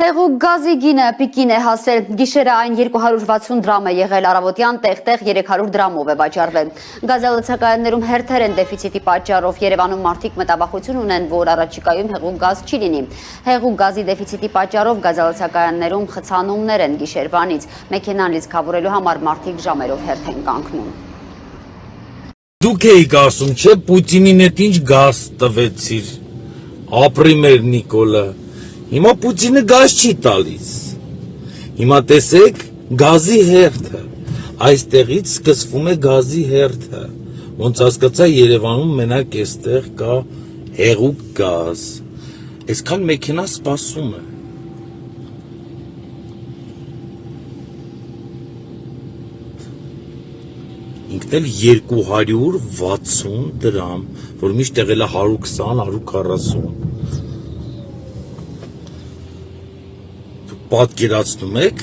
Հեղուկ գազի գինը պիկին է հասել, գիշերը այն 260 դրամ է եղել, առավոտյան տեղ-տեղ 300 դրամով է վաճառվել։ Գազալցակայաններում հերթեր են դեֆիցիտի պատճառով, Երևանում մարդիկ մտավախություն ունեն, որ առաջիկայում հեղուկ գազ չի լինի։ Հեղուկ գազի դեֆիցիտի պատճառով գազալցակայաններում խցանումներ են գիշերվանից, մեքենան լիցքավորելու համար մարդիկ ժամերով հերթ են կանգնում։ Դուք էիք ասում, չէ, Պուտինին հետ ինչ գազ տվեցիր, ապրի մեր Նիկոլը։ Հիմա Պուտինը գազ չի տալիս, հիմա տեսեք գազի հերթը, այստեղից սկսվում է գազի հերթը, ոնց հասկացա Երևանում մենակ էստեղ կա հեղուկ գազ, այսքան մեքենա սպասում է։ Ինքն էլ 260 դրամ, որ միշտ եղել է 120, 140։ Պատկերացնում եք